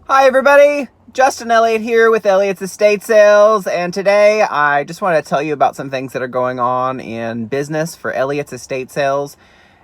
Hi everybody, Justin Elliott here with Elliott's Estate Sales, and today I just want to tell you about some things that are going on in business for Elliott's Estate Sales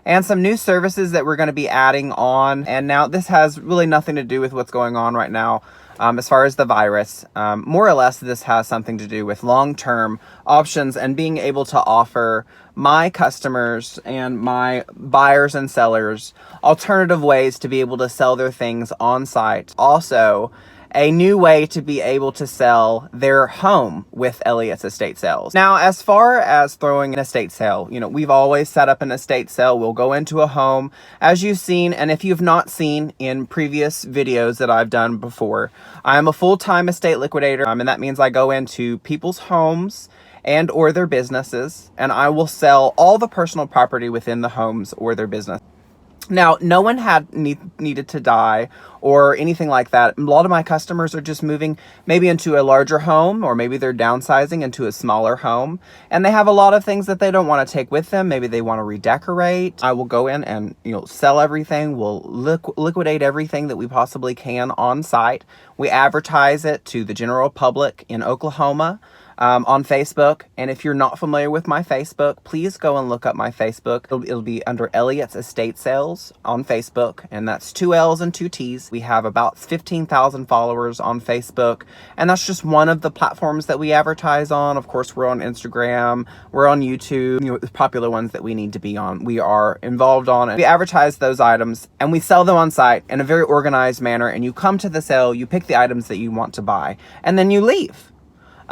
and some new services that we're going to be adding on. And now this has really nothing to do with what's going on right now as far as the virus. More or less this has something to do with long-term options and being able to offer my customers and my buyers and sellers alternative ways to be able to sell their things on site. Also, a new way to be able to sell their home with Elliott's Estate Sales. Now, as far as throwing an estate sale, we've always set up an estate sale. We'll go into a home, as you've seen, and if you've not seen in previous videos that I've done before, I'm a full-time estate liquidator, and that means I go into people's homes and or their businesses, and I will sell all the personal property within the homes or their business. Now, no one had needed to die or anything like that. A lot of my customers are just moving maybe into a larger home, or maybe they're downsizing into a smaller home, and they have a lot of things that they don't want to take with them. Maybe they want to redecorate. I will go in and sell everything. We'll liquidate everything that we possibly can on site. We advertise it to the general public in Oklahoma. On Facebook, and if you're not familiar with my Facebook, please go and look up my Facebook. It'll be under Elliott's Estate Sales on Facebook, and that's 2 L's and 2 T's. We have about 15,000 followers on Facebook, and that's just one of the platforms that we advertise on. Of course, we're on Instagram, we're on YouTube, the popular ones that we need to be on. We are involved on, and we advertise those items, and we sell them on site in a very organized manner, and you come to the sale, you pick the items that you want to buy, and then you leave.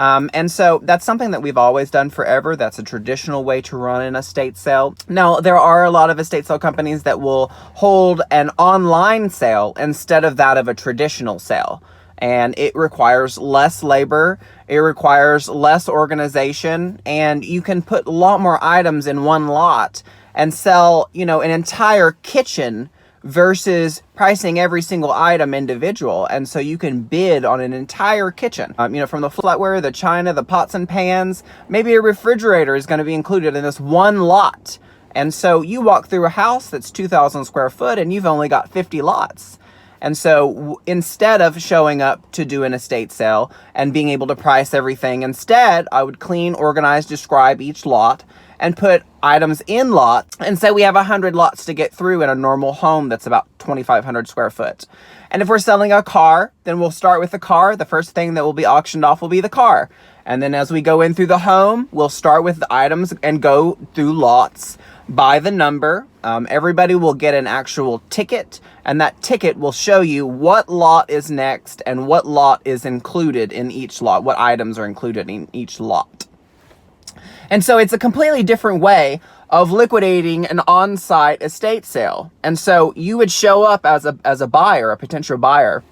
And so that's something that we've always done forever. That's a traditional way to run an estate sale. Now, there are a lot of estate sale companies that will hold an online sale instead of that of a traditional sale. And it requires less labor, it requires less organization, and you can put a lot more items in one lot and sell, an entire kitchen versus pricing every single item individual. And so you can bid on an entire kitchen, from the flatware, the china, the pots and pans. Maybe a refrigerator is going to be included in this one lot. And so you walk through a house that's 2,000 square foot and you've only got 50 lots. And so instead of showing up to do an estate sale and being able to price everything, instead I would clean, organize, describe each lot and put items in lots, and say we have 100 lots to get through in a normal home that's about 2,500 square foot. And if we're selling a car, then we'll start with the car. The first thing that will be auctioned off will be the car. And then as we go in through the home, we'll start with the items and go through lots by the number. Everybody will get an actual ticket, and that ticket will show you what lot is next and what lot is included in each lot, what items are included in each lot. And so it's a completely different way of liquidating an on-site estate sale. And so you would show up as a buyer, a potential buyer.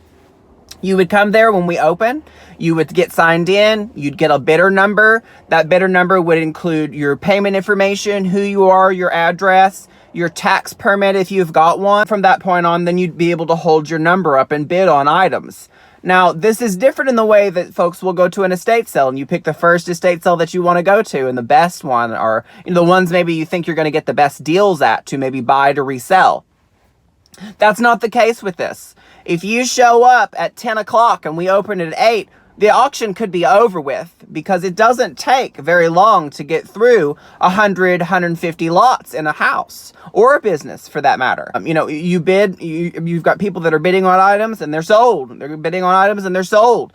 You would come there when we open, you would get signed in, you'd get a bidder number. That bidder number would include your payment information, who you are, your address, your tax permit if you've got one. From that point on, then you'd be able to hold your number up and bid on items. Now, this is different in the way that folks will go to an estate sale and you pick the first estate sale that you want to go to, and the best one, or the ones maybe you think you're going to get the best deals at to maybe buy to resell. That's not the case with this. If you show up at 10 o'clock and we open at 8, the auction could be over with, because it doesn't take very long to get through 100, 150 lots in a house or a business for that matter. You bid, you've got people that are bidding on items and they're sold. They're bidding on items and they're sold.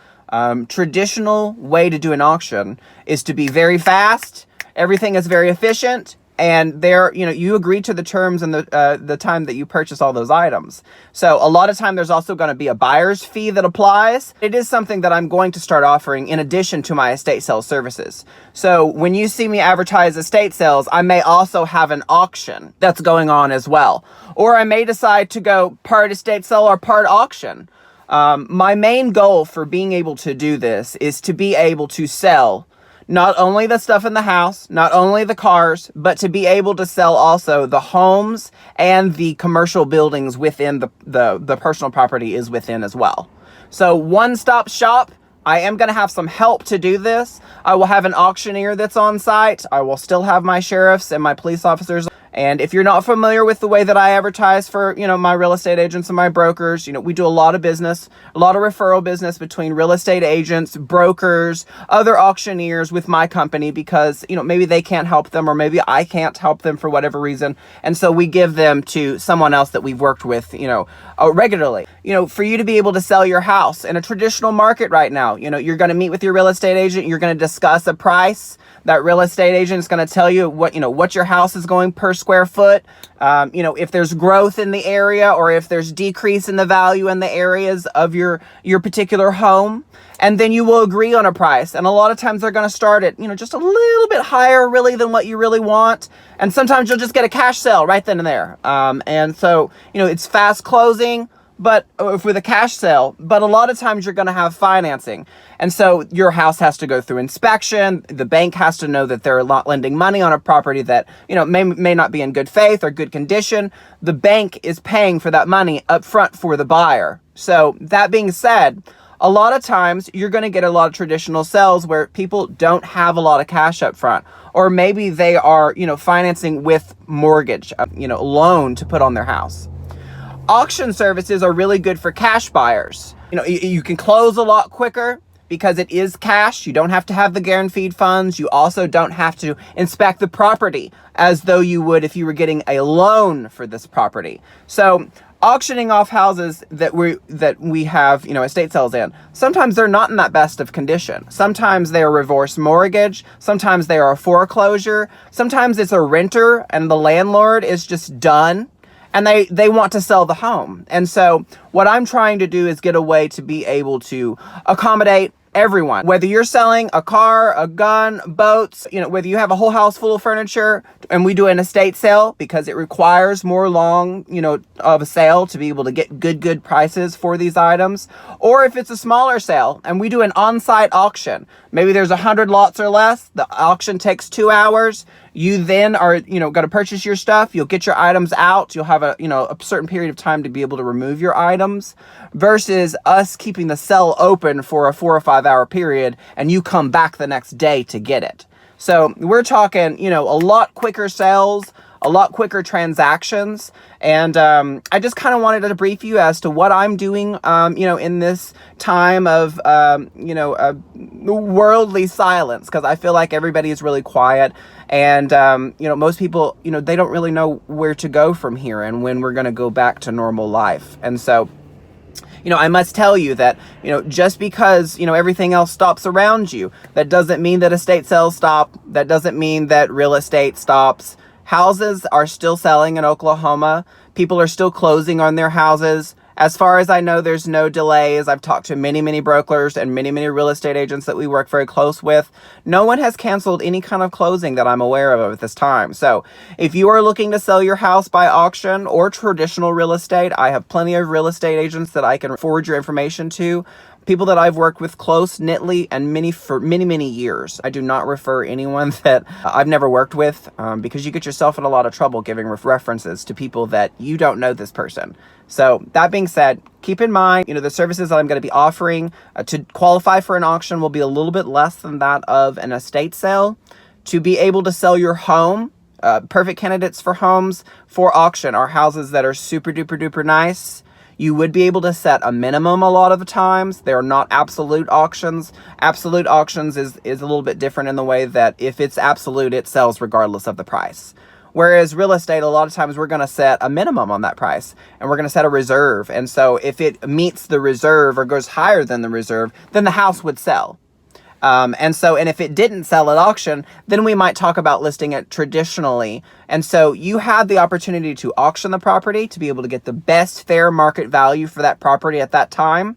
Traditional way to do an auction is to be very fast. Everything is very efficient. And you agree to the terms and the time that you purchase all those items. So a lot of time there's also going to be a buyer's fee that applies. It is something that I'm going to start offering in addition to my estate sales services. So when you see me advertise estate sales, I may also have an auction that's going on as well. Or I may decide to go part estate sale or part auction. My main goal for being able to do this is to be able to sell not only the stuff in the house, not only the cars, but to be able to sell also the homes and the commercial buildings within the personal property is within as well. So one-stop shop. I am going to have some help to do this. I will have an auctioneer that's on site. I will still have my sheriffs and my police officers And if you're not familiar with the way that I advertise for, my real estate agents and my brokers, we do a lot of business, a lot of referral business between real estate agents, brokers, other auctioneers with my company because, maybe they can't help them or maybe I can't help them for whatever reason. And so we give them to someone else that we've worked with, regularly. For you to be able to sell your house in a traditional market right now, you're going to meet with your real estate agent, you're going to discuss a price. That real estate agent is going to tell you what your house is going per square foot. If there's growth in the area or if there's decrease in the value in the areas of your particular home. And then you will agree on a price. And a lot of times they're going to start at, just a little bit higher really than what you really want. And sometimes you'll just get a cash sale right then and there. And so, it's fast closing. But with a cash sale, but a lot of times you're going to have financing. And so your house has to go through inspection. The bank has to know that they're not lending money on a property that, may not be in good faith or good condition. The bank is paying for that money up front for the buyer. So that being said, a lot of times you're going to get a lot of traditional sales where people don't have a lot of cash up front. Or maybe they are, financing with mortgage, loan to put on their house. Auction services are really good for cash buyers. You can close a lot quicker because it is cash. You don't have to have the guaranteed funds. You also don't have to inspect the property as though you would if you were getting a loan for this property. So auctioning off houses that we have, estate sales in, sometimes they're not in that best of condition. Sometimes they are reverse mortgage. Sometimes they are a foreclosure. Sometimes it's a renter and the landlord is just done. And they want to sell the home. And so what I'm trying to do is get a way to be able to accommodate everyone. Whether you're selling a car, a gun, boats, whether you have a whole house full of furniture and we do an estate sale because it requires more long, of a sale to be able to get good prices for these items. Or if it's a smaller sale and we do an on-site auction, maybe there's 100 lots or less, the auction takes 2 hours. You then are, got to purchase your stuff. You'll get your items out. You'll have a certain period of time to be able to remove your items versus us keeping the cell open for a 4 or 5 hour period and you come back the next day to get it. So we're talking, a lot quicker sales, a lot quicker transactions. And I just kind of wanted to brief you as to what I'm doing, in this time of, worldly silence, because I feel like everybody is really quiet. And, most people, they don't really know where to go from here and when we're going to go back to normal life. And so, I must tell you that, just because, everything else stops around you, that doesn't mean that estate sales stop. That doesn't mean that real estate stops. Houses are still selling in Oklahoma. People are still closing on their houses. As far as I know, there's no delays. I've talked to many brokers and many real estate agents that we work very close with. No one has canceled any kind of closing that I'm aware of at this time. So if you are looking to sell your house by auction or traditional real estate, I have plenty of real estate agents that I can forward your information to. People that I've worked with close-knitly and for many years. I do not refer anyone that I've never worked with because you get yourself in a lot of trouble giving references to people that you don't know this person. So that being said, keep in mind, the services that I'm going to be offering to qualify for an auction will be a little bit less than that of an estate sale. To be able to sell your home, perfect candidates for homes for auction are houses that are super duper nice. You would be able to set a minimum a lot of the times. They're not absolute auctions. Absolute auctions is a little bit different in the way that if it's absolute, it sells regardless of the price. Whereas real estate, a lot of times we're going to set a minimum on that price and we're going to set a reserve. And so if it meets the reserve or goes higher than the reserve, then the house would sell. And if it didn't sell at auction, then we might talk about listing it traditionally. And so you have the opportunity to auction the property to be able to get the best fair market value for that property at that time.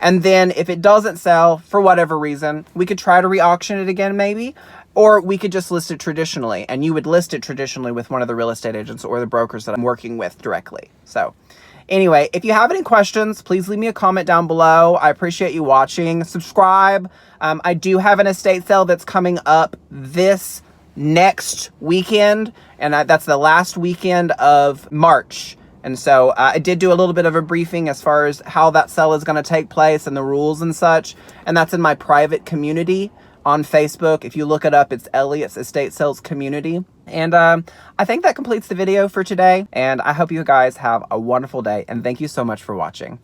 And then if it doesn't sell for whatever reason, we could try to re-auction it again maybe, or we could just list it traditionally, and you would list it traditionally with one of the real estate agents or the brokers that I'm working with directly. So anyway, if you have any questions, please leave me a comment down below. I appreciate you watching. Subscribe. I do have an estate sale that's coming up this next weekend, and that's the last weekend of March. And so I did do a little bit of a briefing as far as how that sale is going to take place and the rules and such. And that's in my private community on Facebook. If you look it up, it's Elliott's Estate Sales Community. And I think that completes the video for today, and I hope you guys have a wonderful day, and thank you so much for watching.